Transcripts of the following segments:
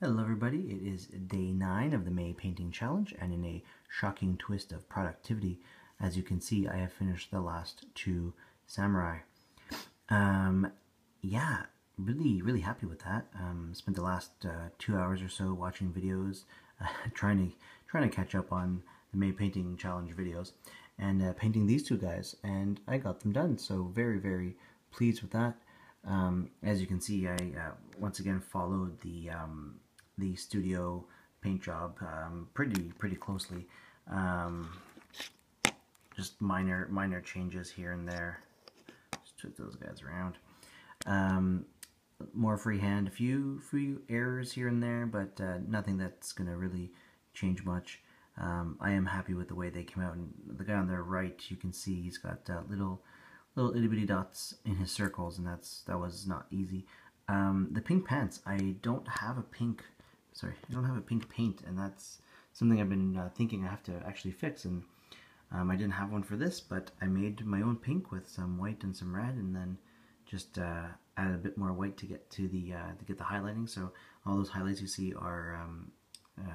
Hello everybody, it is day 9 of the May Painting Challenge, and in a shocking twist of productivity, as you can see, I have finished the last 2 samurai. Yeah, really happy with that. Spent the last 2 hours or so watching videos, trying to catch up on the May Painting Challenge videos, and painting these 2 guys, and I got them done, so very pleased with that. As you can see, I once again followed the studio paint job pretty closely. Just minor changes here and there. Just twist those guys around. More freehand, a few errors here and there, but nothing that's gonna really change much. I am happy with the way they came out, and the guy on the right, you can see he's got little itty bitty dots in his circles, and that was not easy. The pink pants, I don't have a pink paint, and that's something I've been thinking I have to actually fix, and I didn't have one for this, but I made my own pink with some white and some red, and then just added a bit more white to get to get the highlighting. So all those highlights you see are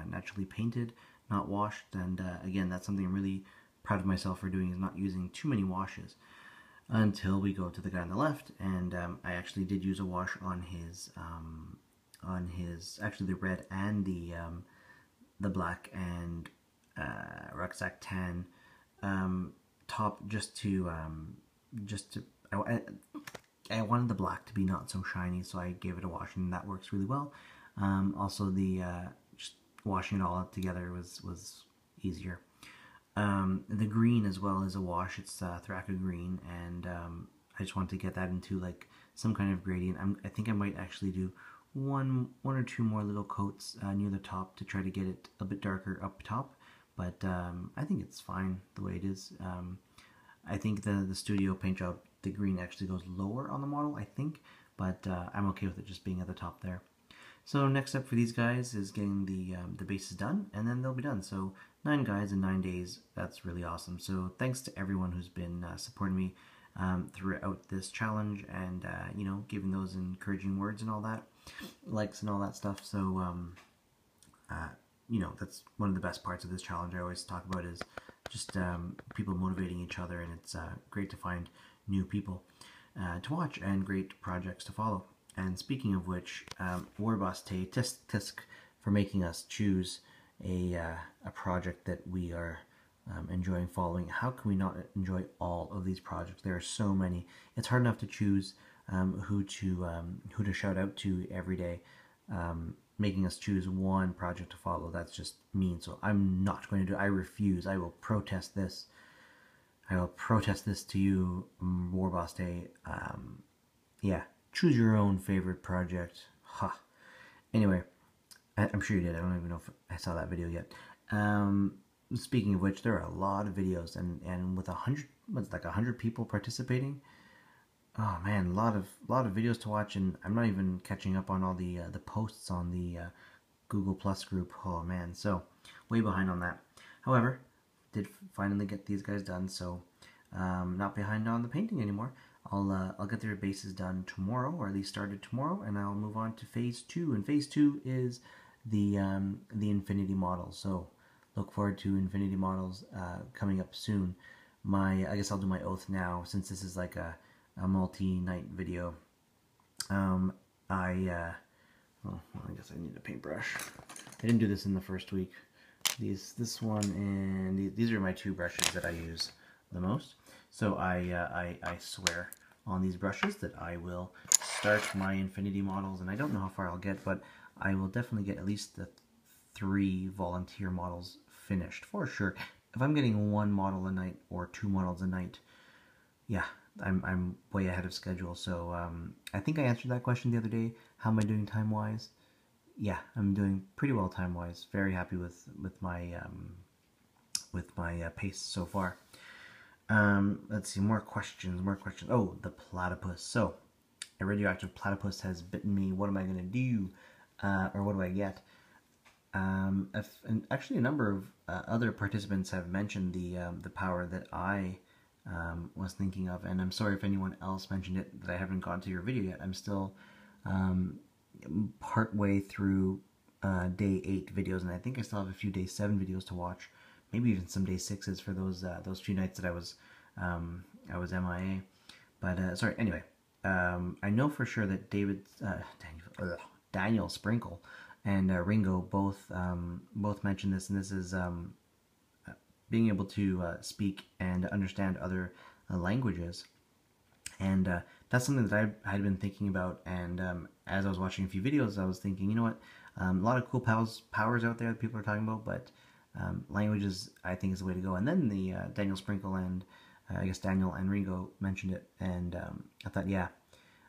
naturally painted, not washed, and again, that's something I'm really proud of myself for doing, is not using too many washes. Until we go to the guy on the left, and I actually did use a wash on his actually the red and the black and rucksack tan top, just to I wanted the black to be not so shiny, so I gave it a wash, and that works really well. Also, the just washing it all up together was easier. The green as well is a wash. It's Thraka green, and I just wanted to get that into like some kind of gradient. I think I might actually do one or two more little coats near the top to try to get it a bit darker up top, but I think it's fine the way it is. I think the studio paint job, the green actually goes lower on the model, I think, but I'm okay with it just being at the top there. So next step for these guys is getting the bases done, and then they'll be done. So 9 guys in 9 days, that's really awesome. So thanks to everyone who's been supporting me throughout this challenge, and you know, giving those encouraging words and all that, likes and all that stuff. So you know, that's one of the best parts of this challenge I always talk about, is just people motivating each other, and it's great to find new people to watch and great projects to follow. And speaking of which, Warboss Tay, tisk for making us choose a project that we are enjoying following. How can we not enjoy all of these projects? There are so many. It's hard enough to choose who to shout out to every day. Making us choose one project to follow, that's just mean. So I'm not going to do it. I refuse. I will protest this. I will protest this to you, Warboss Tay. Yeah. Choose your own favorite project. Ha. Anyway, I'm sure you did. I don't even know if I saw that video yet. Speaking of which, there are a lot of videos, and with 100 people participating. Oh man, a lot of videos to watch, and I'm not even catching up on all the posts on the Google Plus group. Oh man, so way behind on that. However, did finally get these guys done, so not behind on the painting anymore. I'll get their bases done tomorrow, or at least started tomorrow, and I'll move on to phase 2. And phase 2 is the Infinity models. So look forward to Infinity models coming up soon. I guess I'll do my oath now, since this is like a multi-night video. Well, I guess I need a paintbrush. I didn't do this in the first week. This one and these are my 2 brushes that I use the most. So I swear on these brushes that I will start my Infinity models, and I don't know how far I'll get, but I will definitely get at least the 3 volunteer models finished for sure. If I'm getting 1 model a night or 2 models a night, yeah, I'm way ahead of schedule. So I think I answered that question the other day. How am I doing time-wise? Yeah, I'm doing pretty well time-wise. Very happy with my pace so far. Let's see, more questions. Oh, the platypus. So, a radioactive platypus has bitten me. What am I going to do? Or what do I get? And actually, a number of other participants have mentioned the power that I was thinking of, and I'm sorry if anyone else mentioned it that I haven't gone to your video yet. I'm still part way through day 8 videos, and I think I still have a few day 7 videos to watch, maybe even some day 6s for those few nights that I was MIA. But sorry, anyway, I know for sure that Daniel Sprinkle and Ringo both mentioned this, and this is being able to speak and understand other languages. And that's something that I had been thinking about. And as I was watching a few videos, I was thinking, you know what, a lot of cool powers out there that people are talking about, but languages, I think, is the way to go. And then the Daniel Sprinkle and I guess Daniel and Ringo mentioned it, and I thought, yeah,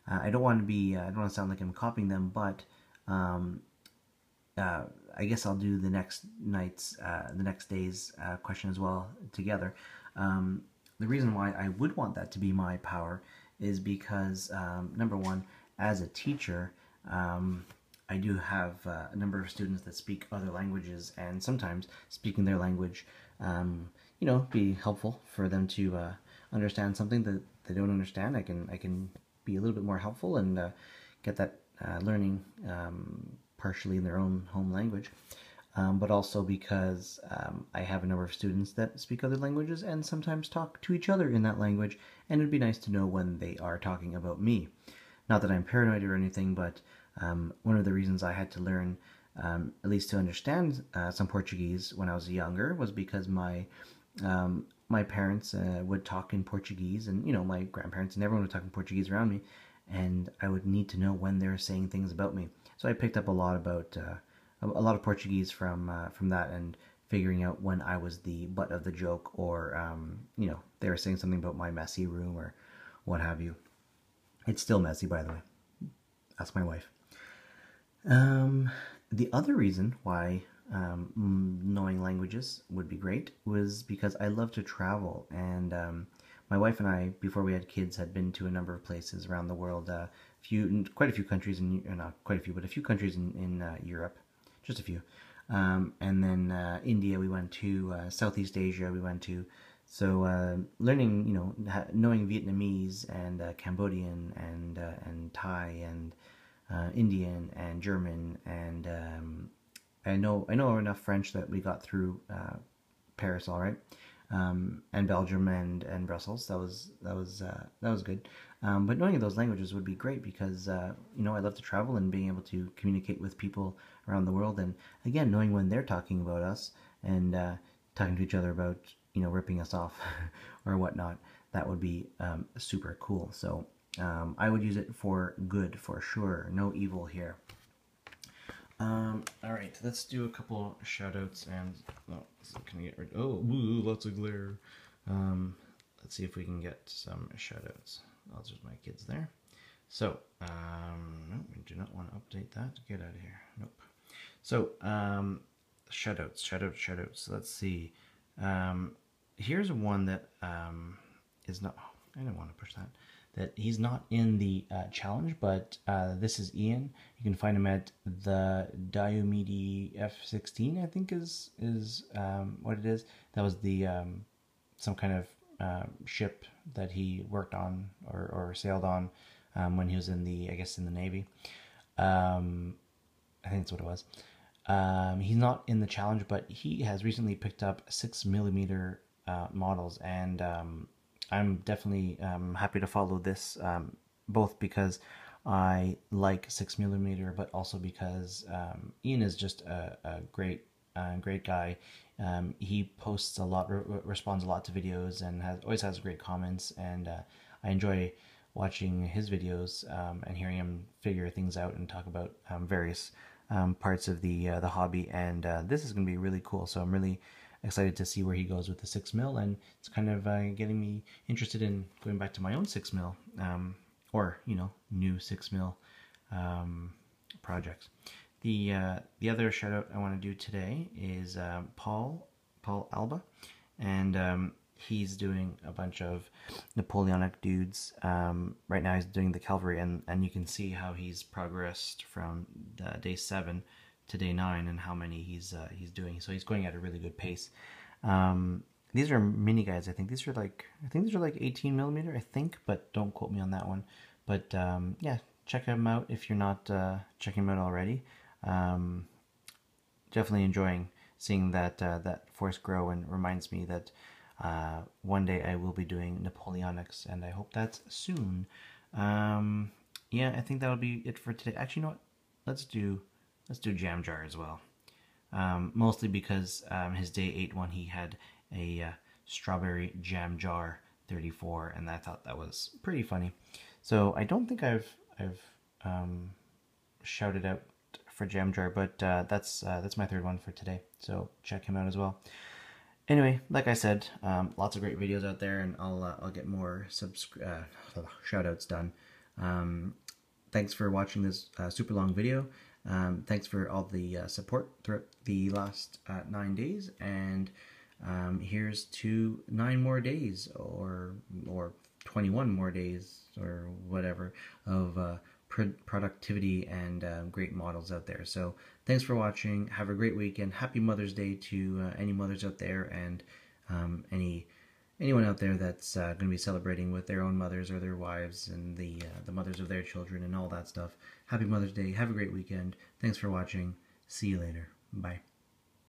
I don't want to sound like I'm copying them, but I guess I'll do the next day's question as well together. The reason why I would want that to be my power is because, number one, as a teacher, I do have a number of students that speak other languages, and sometimes speaking their language, be helpful for them to understand something that they don't understand. I can be a little bit more helpful and get that learning partially in their own home language. But also because I have a number of students that speak other languages and sometimes talk to each other in that language, and it'd be nice to know when they are talking about me. Not that I'm paranoid or anything, but one of the reasons I had to learn, at least to understand some Portuguese when I was younger, was because my parents would talk in Portuguese, and my grandparents and everyone would talk in Portuguese around me, and I would need to know when they were saying things about me. So I picked up a lot of Portuguese from that, and figuring out when I was the butt of the joke, or they were saying something about my messy room or what have you. It's still messy, by the way. Ask my wife. The other reason why knowing languages would be great was because I love to travel, and my wife and I, before we had kids, had been to a number of places around the world. Quite a few countries not quite a few, but a few countries in Europe, just a few. And then India we went to, Southeast Asia we went to. So learning, knowing Vietnamese and Cambodian and Thai and Indian and German, and I know enough French that we got through Paris all right, and Belgium and Brussels. That was good. But knowing those languages would be great because I love to travel, and being able to communicate with people around the world, and again knowing when they're talking about us and talking to each other about ripping us off or whatnot. That would be super cool. So I would use it for good for sure. No evil here. All right, let's do a couple shout outs, and can I get rid? Oh, lots of glare. Let's see if we can get some shout outs. Oh, there's my kids there. So, no, we do not want to update that. Get out of here. Nope. So, shout outs. So let's see. Here's one that is not. I don't want to push that. That he's not in the challenge, but this is Ian. You can find him at the Diomede F-16, I think is what it is. That was the some kind of ship that he worked on or sailed on when he was in the Navy. I think that's what it was. He's not in the challenge, but he has recently picked up 6mm models, and I'm definitely happy to follow this, both because I like 6mm, but also because Ian is just a great guy. He posts a lot, responds a lot to videos, and always has great comments, and I enjoy watching his videos and hearing him figure things out and talk about various parts of the hobby. And this is going to be really cool, so I'm really excited to see where he goes with the 6mm, and it's kind of getting me interested in going back to my own 6mm, or new 6mm projects. The other shout out I want to do today is Paul Alba, and he's doing a bunch of Napoleonic dudes. Right now he's doing the cavalry, and you can see how he's progressed from day 7 to day 9, and how many he's doing. So he's going at a really good pace. These are mini guides. I think these are like 18mm, I think, but don't quote me on that one. But yeah, check them out if you're not checking them out already. definitely enjoying seeing that force grow, and reminds me that one day I will be doing Napoleonics, and I hope that's soon. Yeah, I think that'll be it for today. Actually, you know what? Let's do Jam Jar as well. Mostly because his day 8 one, he had a strawberry jam jar 34, and I thought that was pretty funny. So I don't think I've shouted out for Jam Jar, but that's my third one for today. So check him out as well. Anyway, like I said, lots of great videos out there, and I'll get more shout outs done. Thanks for watching this super long video. Thanks for all the support throughout the last 9 days, and here's to 9 more days, or 21 more days, or whatever, of productivity and great models out there. So thanks for watching. Have a great weekend. Happy Mother's Day to any mothers out there, and anyone out there that's going to be celebrating with their own mothers or their wives, and the mothers of their children and all that stuff. Happy Mother's Day. Have a great weekend. Thanks for watching. See you later. Bye.